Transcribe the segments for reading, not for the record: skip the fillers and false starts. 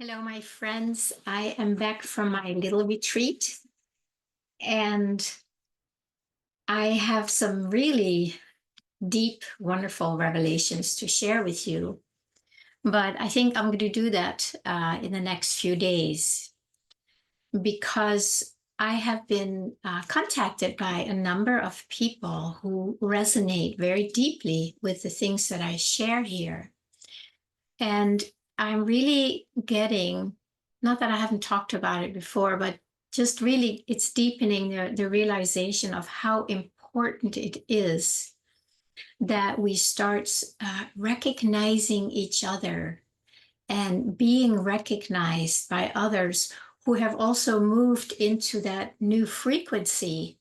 Hello, my friends. I am back from my little retreat and I have some really deep, wonderful revelations to share with you. But I think I'm going to do that in the next few days because I have been contacted by a number of people who resonate very deeply with the things that I share here. And I'm really getting, not that I haven't talked about it before, but just really it's deepening the realization of how important it is that we start recognizing each other and being recognized by others who have also moved into that new frequency.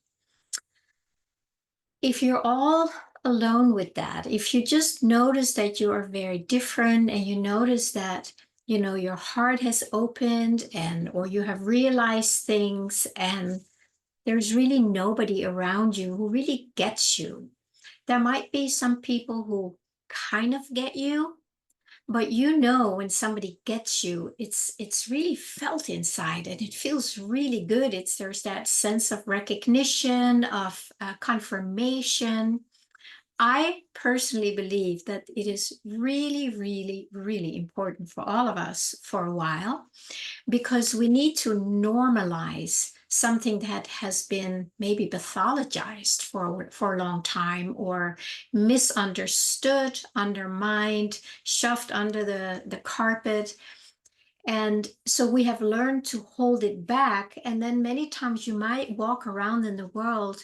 If you're all alone with that, if you just notice that you are very different and you notice that, your heart has opened and or you have realized things and there's really nobody around you who really gets you. There might be some people who kind of get you, but when somebody gets you, it's really felt inside and it feels really good. There's that sense of recognition, of confirmation. I personally believe that it is really, really, really important for all of us for a while because we need to normalize something that has been maybe pathologized for a long time or misunderstood, undermined, shoved under the carpet. And so we have learned to hold it back. And then many times you might walk around in the world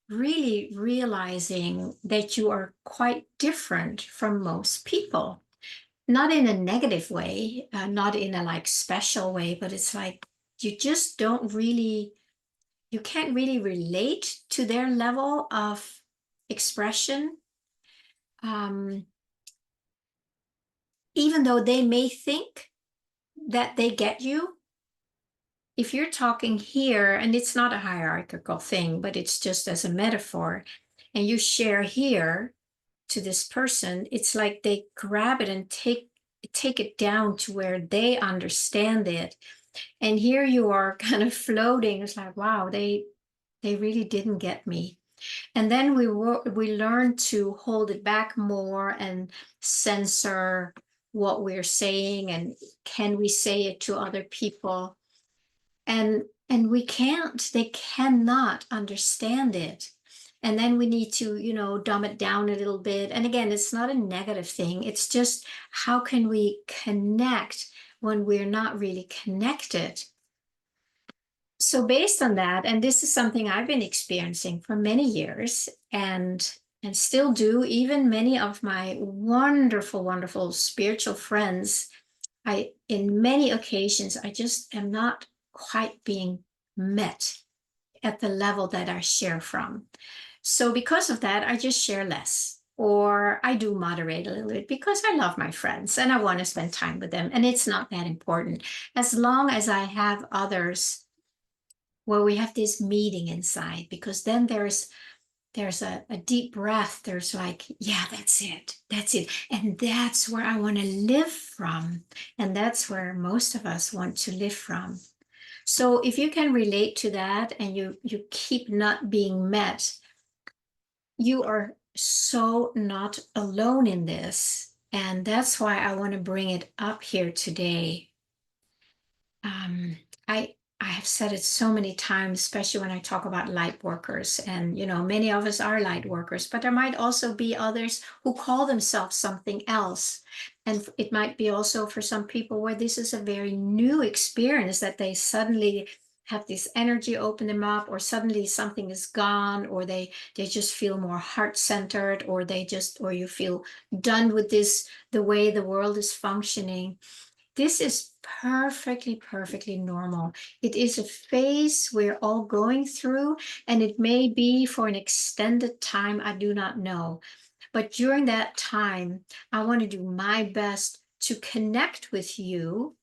really realizing that you are quite different from most people, not in a negative way, not in a like special way, but it's like you just don't really, you can't really relate to their level of expression, um, even though they may think that they get you. If you're talking here, and it's not a hierarchical thing, but it's just as a metaphor, and you share here to this person, it's like they grab it and take it down to where they understand it. And here you are kind of floating. It's like, wow, they really didn't get me. And then we learn to hold it back more and censor what we're saying and can we say it to other people? And we can't, they cannot understand it. And then we need to, dumb it down a little bit. And again, it's not a negative thing. It's just how can we connect when we're not really connected? So based on that, and this is something I've been experiencing for many years and still do, even many of my wonderful, wonderful spiritual friends, in many occasions, I just am not quite being met at the level that I share from. So because of that, I just share less. Or I do moderate a little bit because I love my friends and I want to spend time with them. And it's not that important. As long as I have others where we have this meeting inside, because then there's a deep breath. There's like, yeah, that's it. That's it. And that's where I want to live from. And that's where most of us want to live from. So if you can relate to that and you keep not being met, you are so not alone in this. And that's why I want to bring it up here today. Um, I have said it so many times, especially when I talk about light workers. And many of us are light workers, but there might also be others who call themselves something else. And it might be also for some people where this is a very new experience that they suddenly have this energy open them up, or suddenly something is gone, or they just feel more heart-centered, or you feel done with this, the way the world is functioning. This is perfectly, perfectly normal. It is a phase we're all going through, and it may be for an extended time, I do not know. But during that time, I want to do my best to connect with you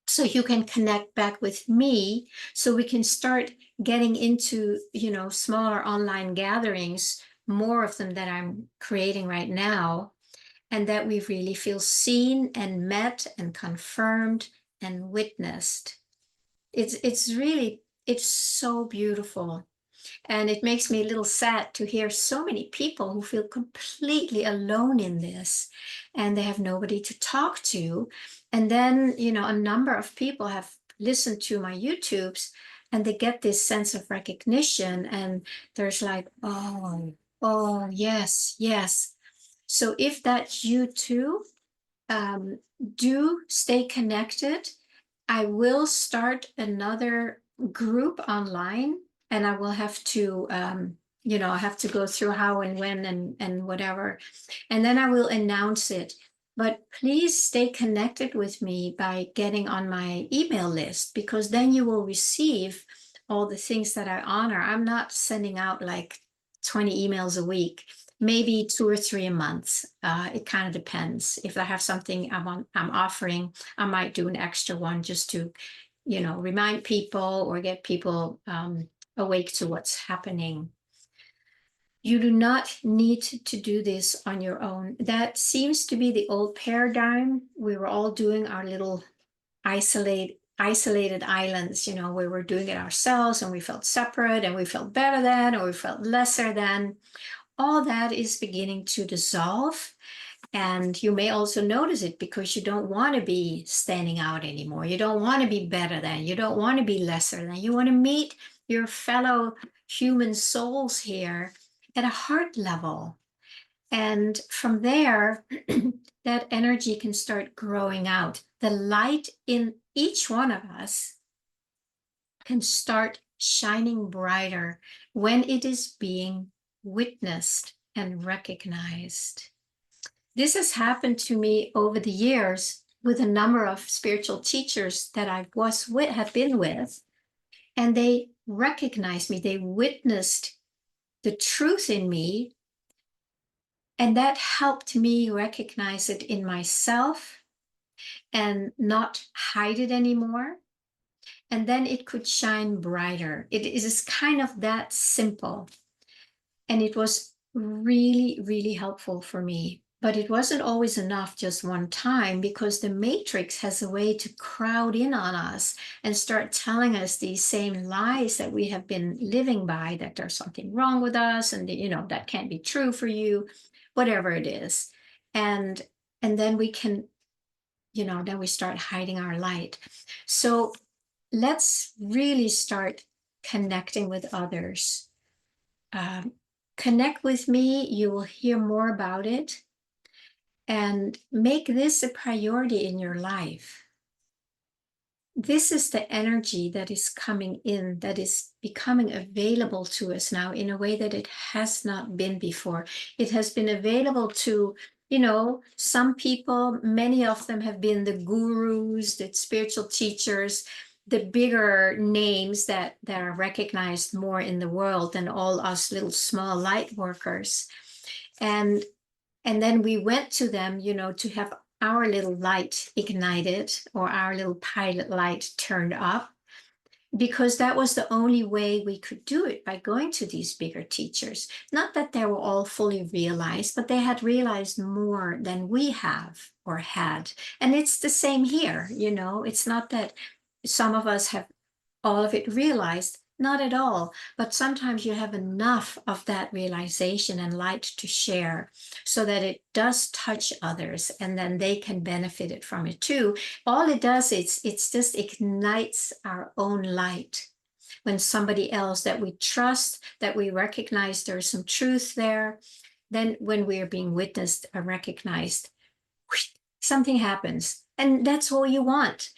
so you can connect back with me, so we can start getting into, smaller online gatherings, more of them that I'm creating right now, and that we really feel seen and met and confirmed and witnessed. It's so beautiful. And it makes me a little sad to hear so many people who feel completely alone in this and they have nobody to talk to. And then, a number of people have listened to my YouTubes and they get this sense of recognition. And there's like, oh, yes, yes. So if that's you too, um, do stay connected. I will start another group online, and I will have to, I have to go through how and when and whatever, and then I will announce it. But please stay connected with me by getting on my email list, because then you will receive all the things that I honor. I'm not sending out like 20 emails a week, maybe 2 or 3 a month. It kind of depends. If I have something I'm offering, I might do an extra one just to, remind people or get people awake to what's happening. You do not need to do this on your own. That seems to be the old paradigm. We were all doing our little isolated islands, we were doing it ourselves and we felt separate and we felt better than, or we felt lesser than. All that is beginning to dissolve. And you may also notice it because you don't want to be standing out anymore. You don't want to be better than, you don't want to be lesser than. You want to meet your fellow human souls here at a heart level. And from there, that energy can start growing out. The light in each one of us can start shining brighter when it is being witnessed and recognized. This has happened to me over the years with a number of spiritual teachers that I have been with, and they recognized me, they witnessed the truth in me, and that helped me recognize it in myself and not hide it anymore. And then it could shine brighter. It is kind of that simple. And it was really, really helpful for me. But it wasn't always enough just one time, because the matrix has a way to crowd in on us and start telling us these same lies that we have been living by, that there's something wrong with us and that can't be true for you, whatever it is. And then we can, then we start hiding our light. So let's really start connecting with others. Connect with me, you will hear more about it, and make this a priority in your life. This is the energy that is coming in, that is becoming available to us now in a way that it has not been before. It has been available to, some people. Many of them have been the gurus, the spiritual teachers, the bigger names that are recognized more in the world than all us little small light workers. And then we went to them, to have our little light ignited, or our little pilot light turned up, because that was the only way we could do it, by going to these bigger teachers. Not that they were all fully realized, but they had realized more than we have or had. And it's the same here, it's not that some of us have all of it realized, not at all. But sometimes you have enough of that realization and light to share so that it does touch others, and then they can benefit from it too. All it does is it just ignites our own light. When somebody else that we trust, that we recognize there's some truth there, then when we are being witnessed or recognized, something happens. And that's all you want.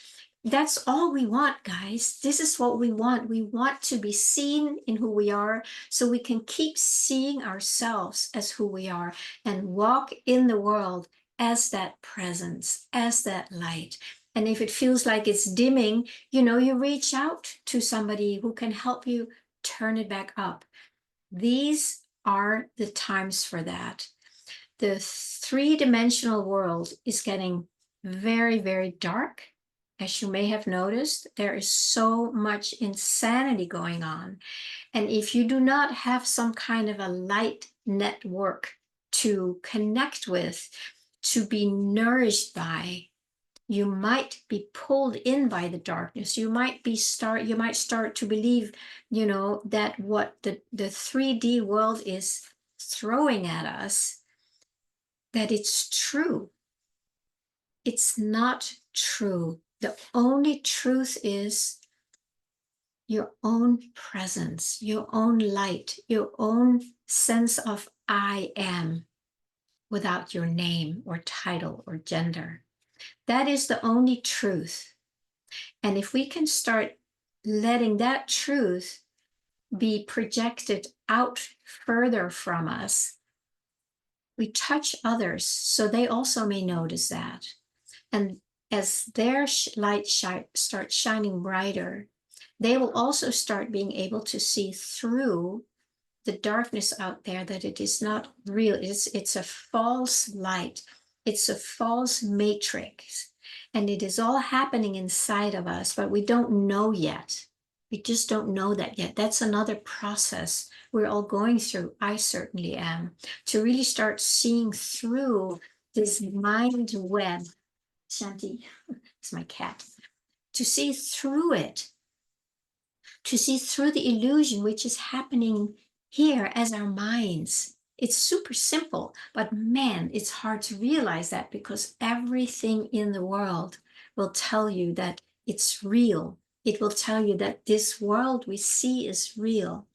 That's all we want, guys. This is what we want. We want to be seen in who we are, so we can keep seeing ourselves as who we are and walk in the world as that presence, as that light. And if it feels like it's dimming, you reach out to somebody who can help you turn it back up. These are the times for that. The three-dimensional world is getting very, very dark. As you may have noticed, there is so much insanity going on. And if you do not have some kind of a light network to connect with, to be nourished by, You might be pulled in by the darkness. You might start to believe, that what the 3D world is throwing at us, that it's true. It's not true. The only truth is your own presence, your own light, your own sense of I am without your name or title or gender. That is the only truth. And if we can start letting that truth be projected out further from us, we touch others so they also may notice that. And as their light starts shining brighter, they will also start being able to see through the darkness out there, that it is not real. It's a false light. It's a false matrix. And it is all happening inside of us, but we don't know yet. We just don't know that yet. That's another process we're all going through. I certainly am, to really start seeing through this mind web. Shanti, it's my cat. To see through it, to see through the illusion which is happening here as our minds. It's super simple, but man, it's hard to realize that, because everything in the world will tell you that it's real. It will tell you that this world we see is real.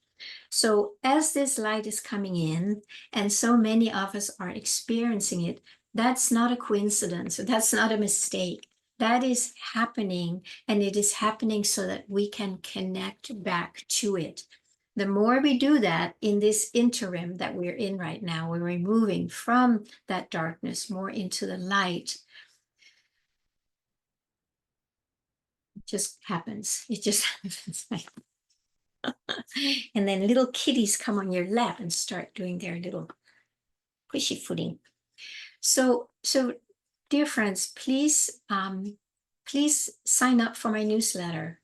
So as this light is coming in, and so many of us are experiencing it, that's not a coincidence. That's not a mistake. That is happening, and it is happening so that we can connect back to it. The more we do that in this interim that we're in right now, where we're moving from that darkness more into the light, it just happens. It just happens. And then little kitties come on your lap and start doing their little pushy footing. So dear friends, please sign up for my newsletter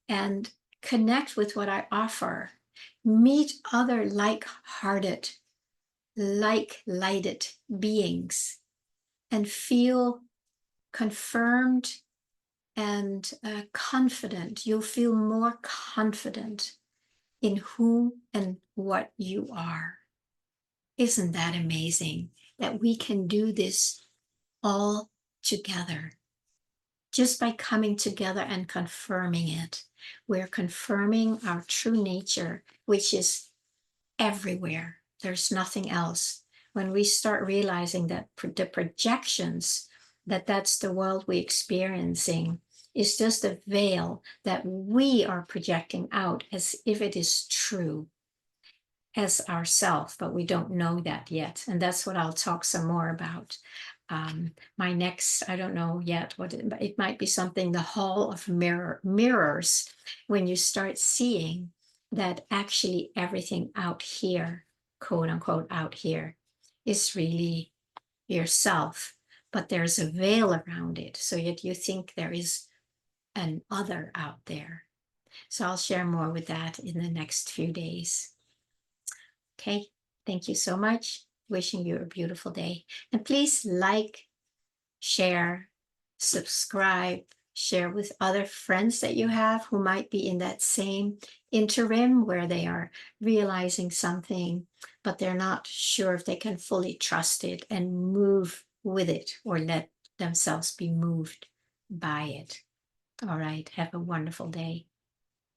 and connect with what I offer. Meet other like-hearted, like-lighted beings, and feel confirmed and confident. You'll feel more confident in who and what you are. Isn't that amazing that we can do this all together? Just by coming together and confirming it, we're confirming our true nature, which is everywhere. There's nothing else. When we start realizing that the projections, that's the world we're experiencing, is just a veil that we are projecting out as if it is true as ourself, but we don't know that yet. And that's what I'll talk some more about. My next, I don't know yet what it might be, something, the hall of mirrors, when you start seeing that actually everything out here, quote unquote, out here, is really yourself, but there's a veil around it. So yet you think there is an other out there. So I'll share more with that in the next few days. Okay, thank you so much. Wishing you a beautiful day. And please like, share, subscribe, share with other friends that you have who might be in that same interim where they are realizing something, but they're not sure if they can fully trust it and move with it, or let themselves be moved by it. All right, have a wonderful day.